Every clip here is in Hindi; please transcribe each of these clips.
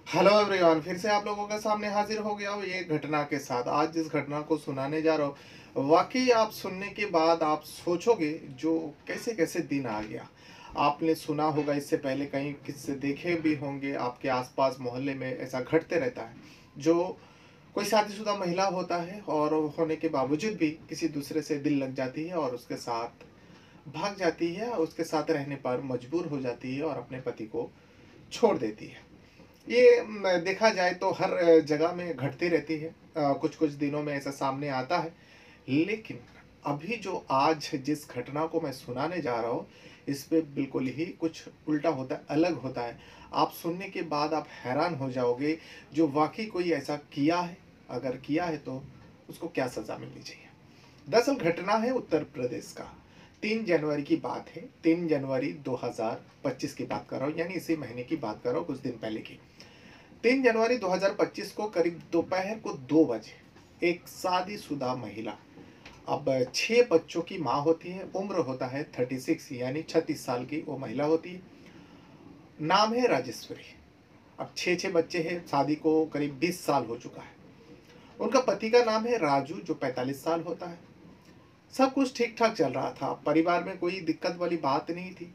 हेलो एवरीवन, फिर से आप लोगों के सामने हाजिर हो गया हूँ ये घटना के साथ। आज जिस घटना को सुनाने जा रहा हूँ, वाकई आप सुनने के बाद आप सोचोगे जो कैसे कैसे दिन आ गया। आपने सुना होगा, इससे पहले कहीं किससे देखे भी होंगे, आपके आसपास मोहल्ले में ऐसा घटते रहता है। जो कोई शादीशुदा महिला होता है और होने के बावजूद भी किसी दूसरे से दिल लग जाती है और उसके साथ भाग जाती है, उसके साथ रहने पर मजबूर हो जाती है और अपने पति को छोड़ देती है। ये देखा जाए तो हर जगह में घटती रहती है। कुछ-कुछ दिनों में ऐसा सामने आता है। लेकिन अभी जो आज जिस घटना को मैं सुनाने जा रहा हूँ, इस पे बिल्कुल ही कुछ उल्टा होता है, अलग होता है। आप सुनने के बाद आप हैरान हो जाओगे, जो वाक़ई कोई ऐसा किया है, अगर किया है तो उसको क्या सज़ा मिलनी चाहिए। दरअसल घटना है उत्तर प्रदेश का। 3 जनवरी की बात है। 3 जनवरी 2025 की बात कर रहा हूँ, यानी इसी महीने की बात कर रहा हूँ, कुछ दिन पहले की। 3 जनवरी 2025 को करीब दोपहर को 2 बजे एक शादीशुदा महिला, अब 6 बच्चों की माँ होती है, उम्र होता है 36 यानी 36 साल की वो महिला होती है। नाम है राजेश्वरी। अब 6-6 बच्चे हैं, शादी को करीब 20 साल हो चुका है। उनका पति का नाम है राजू, जो 45 साल होता है। सब कुछ ठीक-ठाक चल रहा था, परिवार में कोई दिक्कत वाली बात नहीं थी।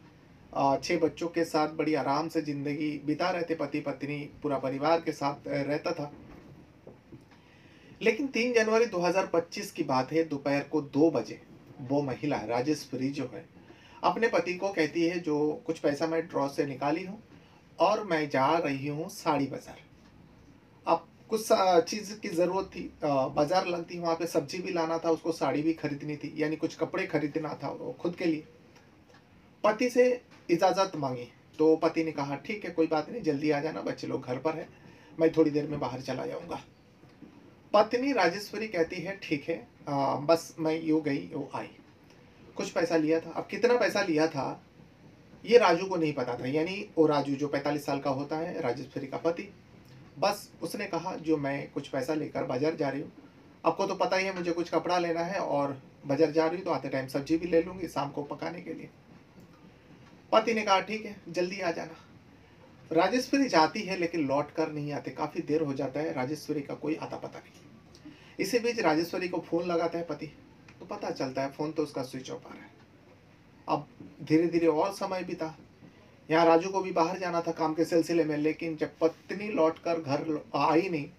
6 बच्चों के साथ बड़ी आराम से ज़िंदगी बिता रहे थे, पति-पत्नी पूरा परिवार के साथ रहता था। लेकिन 3 जनवरी 2025 की बात है, दोपहर को 2 बजे वो महिला राजेश्वरी जो है, अपने पति को कहती है जो कुछ पैसा मैं ड्रॉ से निकाली हूँ और मैं जा रही हूँ साड़ी बाज़ार। अब कुछ चीज़ की ज़रूरत थी, बाज़ार लगती वहाँ पे सब्ज़ी भी लाना था, उसको साड़ी भी खरीदनी थी, यानी कुछ कपड़े खरीदना था वो खुद के लिए। पति से इजाज़त माँगी, तो पति ने कहा ठीक है, कोई बात नहीं, जल्दी आ जाना, बच्चे लोग घर पर हैं, मैं थोड़ी देर में बाहर चला जाऊँगा। पत्नी राजेश्वरी कहती है ठीक है, बस मैं यूँ गई वो आई। कुछ पैसा लिया था, अब कितना पैसा लिया था ये राजू को नहीं पता था, यानी वो राजू जो 45 साल का होता है, राजेश्वरी का पति। बस उसने कहा जो मैं कुछ पैसा लेकर बाज़ार जा रही हूँ। आपको तो पता ही है मुझे कुछ कपड़ा लेना है और बाज़ार जा रही हूँ तो आते टाइम सब्ज़ी भी ले लूँगी शाम को पकाने के लिए। पति ने कहा ठीक है, जल्दी आ जाना। राजेश्वरी जाती है लेकिन लौट कर नहीं आते, काफ़ी देर हो जाता है, राजेश्वरी का कोई आता पता नहीं। इसी बीच राजेश्वरी को फ़ोन लगाता है पति, तो पता चलता है फ़ोन तो उसका स्विच ऑफ आ रहा है। अब धीरे-धीरे और समय बीता। यहाँ राजू को भी बाहर जाना था काम के सिलसिले में, लेकिन जब पत्नी लौटकर घर आई नहीं,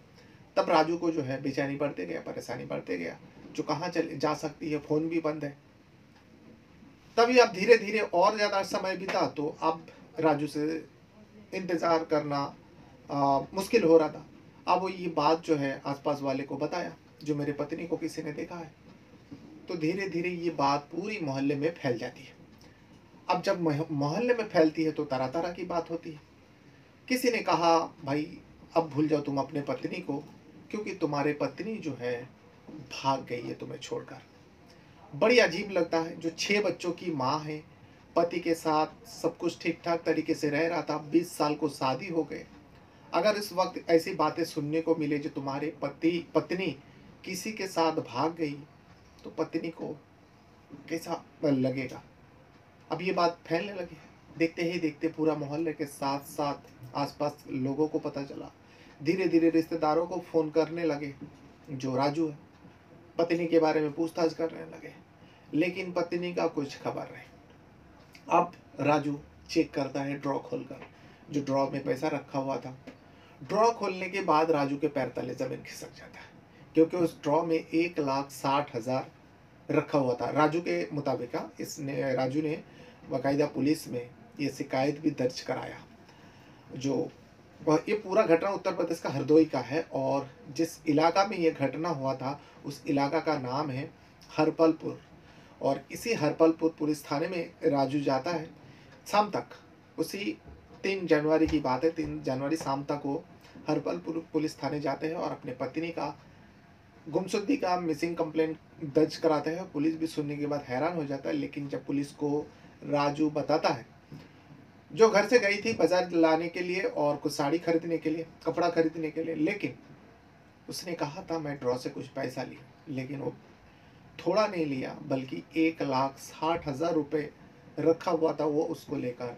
तब राजू को जो है बेचैनी बढ़ते गया, परेशानी बढ़ते गया। जो कहाँ चले जा सकती है, फ़ोन भी बंद है। तभी अब धीरे-धीरे और ज़्यादा समय बीता, तो अब राजू से इंतज़ार करना मुश्किल हो रहा था। अब वो ये बात जो है आस-पास वाले को बताया, जो मेरे पत्नी को किसी ने देखा है। तो धीरे-धीरे ये बात पूरी मोहल्ले में फैल जाती है। अब जब मोहल्ले में फैलती है तो तरह-तरह की बात होती है। किसी ने कहा भाई अब भूल जाओ तुम अपने पत्नी को, क्योंकि तुम्हारे पत्नी जो है भाग गई है तुम्हें छोड़कर। बड़ी अजीब लगता है, जो 6 बच्चों की माँ है, पति के साथ सब कुछ ठीक-ठाक तरीके से रह रहा था, 20 साल को शादी हो गए। अगर इस वक़्त ऐसी बातें सुनने को मिले जो तुम्हारे पत्नी किसी के साथ भाग गई, तो पत्नी को कैसा लगेगा? अब ये बात फैलने लगी है। देखते ही देखते पूरा मोहल्ले के साथ-साथ आस-पास लोगों को पता चला। धीरे-धीरे रिश्तेदारों को फ़ोन करने लगे, जो राजू है, पत्नी के बारे में पूछताछ करने लगे। लेकिन पत्नी का कुछ खबर नहीं। अब राजू चेक करता है ड्रॉ खोलकर, जो ड्रॉ में पैसा रखा हुआ था। ड्रॉ खोलने के बाद राजू के पैर तले ज़मीन खिसक जाता है, क्योंकि उस ड्रॉ में 1,60,000 रखा हुआ था। राजू के मुताबिक इसने राजू ने बाकायदा पुलिस में ये शिकायत भी दर्ज कराया। जो वह ये पूरा घटना उत्तर प्रदेश का हरदोई का है और जिस इलाका में ये घटना हुआ था, उस इलाका का नाम है हरपलपुर। और इसी हरपलपुर पुलिस थाने में राजू जाता है। शाम तक, उसी 3 जनवरी की बात है, 3 जनवरी शाम तक वो हरपलपुर पुलिस थाने जाते हैं और अपने पत्नी का गुमशुदगी का मिसिंग कंप्लेंट दर्ज कराते हैं। पुलिस भी सुनने के बाद हैरान हो जाता है, लेकिन जब पुलिस को राजू बताता है, जो घर से गई थी बाज़ार लाने के लिए और कुछ साड़ी खरीदने के लिए, कपड़ा खरीदने के लिए, लेकिन उसने कहा था मैं ड्रॉ से कुछ पैसा ली, लेकिन वो थोड़ा नहीं लिया बल्कि 1,60,000 रुपये रखा हुआ था, वो उसको लेकर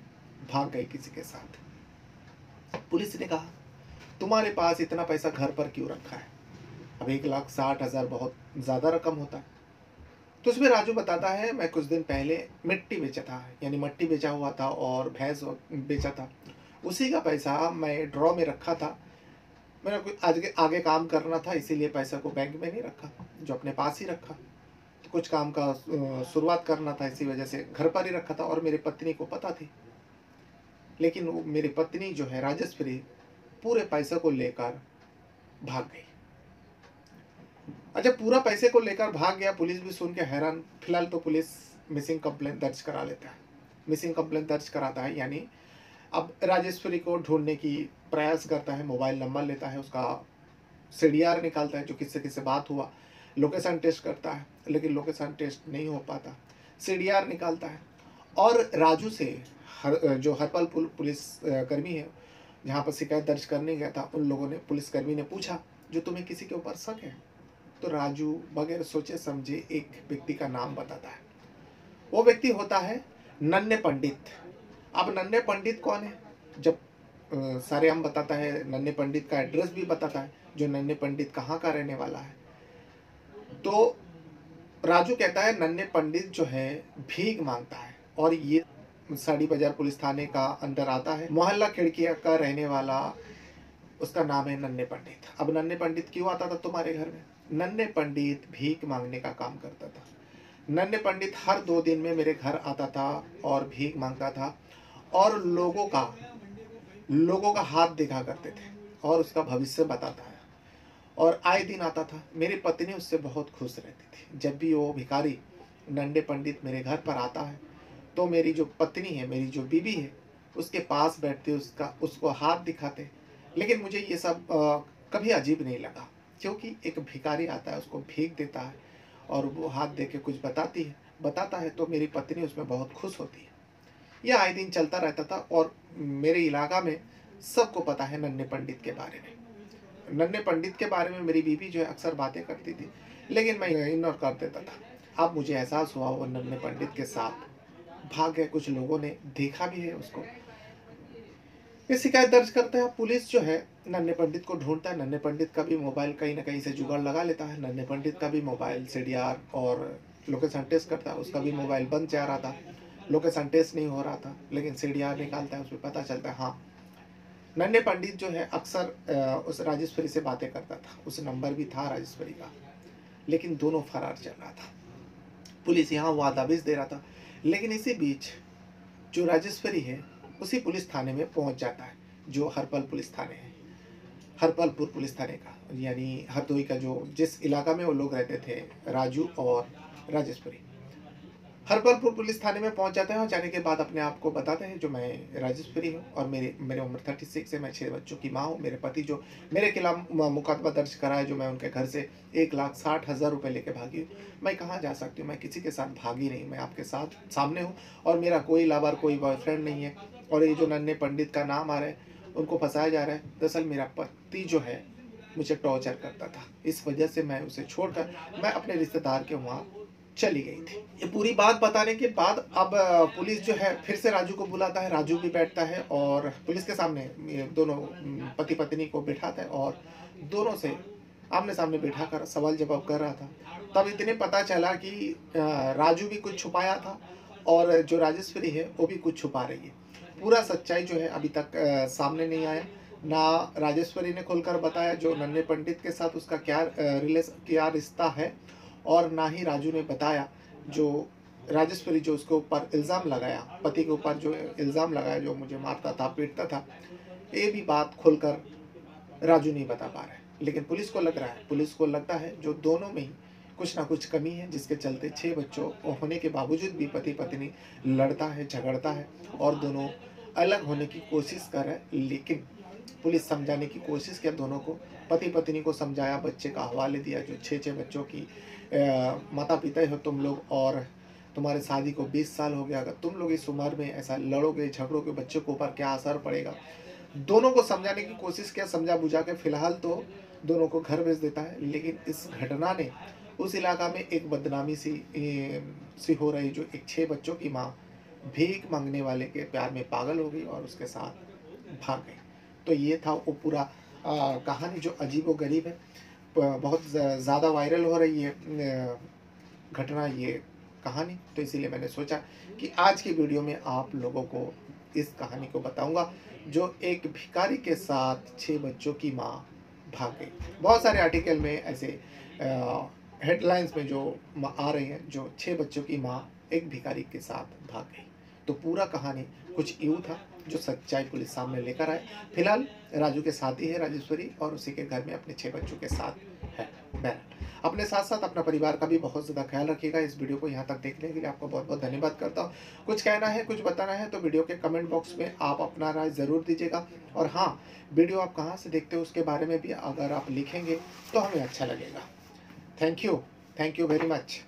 भाग गई किसी के साथ। पुलिस ने कहा तुम्हारे पास इतना पैसा घर पर क्यों रखा है? अब 1,60,000 बहुत ज़्यादा रकम होता है। तो उसमें राजू बताता है, मैं कुछ दिन पहले मिट्टी बेचा था, यानी मट्टी बेचा हुआ था और भैंस बेचा था। उसी का पैसा मैं ड्रॉ में रखा था। मेरा कोई आगे आगे काम करना था, इसीलिए पैसा को बैंक में नहीं रखा, जो अपने पास ही रखा। तो कुछ काम का शुरुआत करना था, इसी वजह से घर पर ही रखा था और मेरी पत्नी को पता थी। लेकिन वो मेरी पत्नी जो है राजश्री, पूरे पैसे को लेकर भाग गई। अच्छा, पूरा पैसे को लेकर भाग गया, पुलिस भी सुन के हैरान। फिलहाल तो पुलिस मिसिंग कंप्लेंट दर्ज करा लेता है। मिसिंग कंप्लेंट दर्ज कराता है, यानी अब राजेश्वरी को ढूंढने की प्रयास करता है। मोबाइल नंबर लेता है, उसका सीडीआर निकालता है, जो किससे किससे बात हुआ, लोकेशन टेस्ट करता है, लेकिन लोकेशन टेस्ट नहीं हो पाता। सीडीआर निकालता है और राजू से जो हरपल पुलिस कर्मी है, जहाँ पर शिकायत दर्ज करने गया था, उन लोगों ने, पुलिसकर्मी ने पूछा, जो तुम्हें किसी के ऊपर शक है? तो राजू बगैर सोचे समझे एक व्यक्ति का नाम बताता है। वो व्यक्ति होता है नन्हे पंडित। अब नन्हे पंडित कौन है? जब सारे हम बताता है, नन्हे पंडित का एड्रेस भी बताता है, जो नन्हे पंडित कहाँ का रहने वाला है। तो राजू कहता है नन्हे पंडित जो है भीख मांगता है और ये साड़ी बाजार पुलिस थाने का अंदर आता है। मोहल्ला खिड़किया का रहने वाला, उसका नाम है नन्हे पंडित। अब नन्हे पंडित क्यों आता था तुम्हारे घर में? नन्हे पंडित भीख मांगने का काम करता था। नन्हे पंडित हर 2 दिन में मेरे घर आता था और भीख मांगता था और लोगों का हाथ दिखा करते थे और उसका भविष्य बताता है। और आए दिन आता था। मेरी पत्नी उससे बहुत खुश रहती थी। जब भी वो भिखारी नन्हे पंडित मेरे घर पर आता है, तो मेरी जो पत्नी है, मेरी जो बीवी है, उसके पास बैठते, उसको हाथ दिखाते। लेकिन मुझे ये सब कभी अजीब नहीं लगा, क्योंकि एक भिखारी आता है, उसको भीख देता है और वो हाथ दे के कुछ बताता है, तो मेरी पत्नी उसमें बहुत खुश होती है। यह आए दिन चलता रहता था और मेरे इलाका में सबको पता है नन्हे पंडित के बारे में। नन्हे पंडित के बारे में मेरी बीवी जो है अक्सर बातें करती थी, लेकिन मैं इग्नोर कर देता था। अब मुझे एहसास हुआ वो नन्हे पंडित के साथ भाग गए। कुछ लोगों ने देखा भी है उसको। ये शिकायत दर्ज करते हैं। पुलिस जो है नन्हे पंडित को ढूंढता है। नन्हे पंडित का भी मोबाइल कहीं ना कहीं से जुगाड़ लगा लेता है। नन्हे पंडित का भी मोबाइल सीडीआर और लोकेशन टेस्ट करता है। उसका भी मोबाइल बंद जा रहा था, लोकेशन टेस्ट नहीं हो रहा था, लेकिन सीडीआर निकालता है, उसमें पता चलता है हाँ, नन्हे पंडित जो है अक्सर उस राजेश्वरी से बातें करता था। उस नंबर भी था राजेश्वरी का, लेकिन दोनों फरार चल रहा था। पुलिस यहाँ वहाँ दबिश दे रहा था। लेकिन इसी बीच जो राजेश्वरी है उसी पुलिस थाने में पहुंच जाता है, जो हरपल पुलिस थाने है, हरपलपुर पुलिस थाने का, यानी हरदोई का, जो जिस इलाका में वो लोग रहते थे, राजू और राजेश्वरी। हरपलपुर पुलिस थाने में पहुंच जाते हैं और जाने के बाद अपने आप को बताते हैं, जो मैं राजेश्वरी हूँ और मेरे उम्र 36 है, मैं 6 बच्चों की माँ हूँ। मेरे पति जो मेरे खिलाफ मुकदमा दर्ज करा है, जो मैं उनके घर से 1,60,000 रुपये लेके भागी हूँ। मैं कहाँ जा सकती हूँ? मैं किसी के साथ भागी नहीं, मैं आपके साथ सामने हूँ और मेरा कोई लाभार, कोई बॉयफ्रेंड नहीं है। और ये जो नन्हे पंडित का नाम आ रहा है, उनको फंसाया जा रहा है। दरअसल मेरा पति जो है मुझे टॉर्चर करता था, इस वजह से मैं उसे छोड़कर मैं अपने रिश्तेदार के वहाँ चली गई थी। ये पूरी बात बताने के बाद अब पुलिस जो है फिर से राजू को बुलाता है। राजू भी बैठता है और पुलिस के सामने ये दोनों पति पत्नी को बिठाता है और दोनों से आमने सामने बिठा कर सवाल जवाब कर रहा था। तब इतने पता चला कि राजू भी कुछ छुपाया था और जो राजेश्वरी है वो भी कुछ छुपा रही है। पूरा सच्चाई जो है अभी तक सामने नहीं आया। ना राजेश्वरी ने खुलकर बताया जो नन्हे पंडित के साथ उसका क्या रिश्ता है, और ना ही राजू ने बताया जो राजेश्वरी जो उसके ऊपर इल्ज़ाम लगाया, पति के ऊपर जो इल्ज़ाम लगाया, जो मुझे मारता था, पीटता था, ये भी बात खुलकर राजू नहीं बता पा रहा है। लेकिन पुलिस को लगता है जो दोनों में ही कुछ ना कुछ कमी है, जिसके चलते 6 बच्चों होने के बावजूद भी पति पत्नी लड़ता है, झगड़ता है और दोनों अलग होने की कोशिश कर रहे हैं। लेकिन पुलिस समझाने की कोशिश किया दोनों को, पति पत्नी को समझाया, बच्चे का हवाले दिया, जो 6 बच्चों की माता पिता हो तुम लोग और तुम्हारे शादी को 20 साल हो गया, अगर तुम लोग इस उम्र में ऐसा लड़ोगे झगड़ोगे, बच्चों के ऊपर क्या असर पड़ेगा। दोनों को समझाने की कोशिश किया, समझा बुझा के फिलहाल तो दोनों को घर भेज देता है। लेकिन इस घटना ने उस इलाका में एक बदनामी सी हो रही, जो एक 6 बच्चों की माँ भीख मांगने वाले के प्यार में पागल हो गई और उसके साथ भाग गई। तो ये था वो पूरा कहानी जो अजीबो-गरीब है, बहुत ज़्यादा वायरल हो रही है घटना, ये कहानी। तो इसीलिए मैंने सोचा कि आज की वीडियो में आप लोगों को इस कहानी को बताऊंगा, जो एक भिखारी के साथ 6 बच्चों की माँ भाग गई। बहुत सारे आर्टिकल में ऐसे हेडलाइंस में जो आ रही हैं, जो 6 बच्चों की माँ एक भिखारी के साथ भाग गई। तो पूरा कहानी कुछ यूँ था, जो सच्चाई पुलिस सामने लेकर आए। फिलहाल राजू के साथ ही है राजेश्वरी, और उसी के घर में अपने 6 बच्चों के साथ है बहन। अपने साथ-साथ अपना परिवार का भी बहुत ज़्यादा ख़्याल रखिएगा। इस वीडियो को यहाँ तक देखने के लिए आपका बहुत-बहुत धन्यवाद करता हूँ। कुछ कहना है, कुछ बताना है तो वीडियो के कमेंट बॉक्स में आप अपना राय ज़रूर दीजिएगा। और हाँ, वीडियो आप कहाँ से देखते हो उसके बारे में भी अगर आप लिखेंगे तो हमें अच्छा लगेगा। Thank you very much.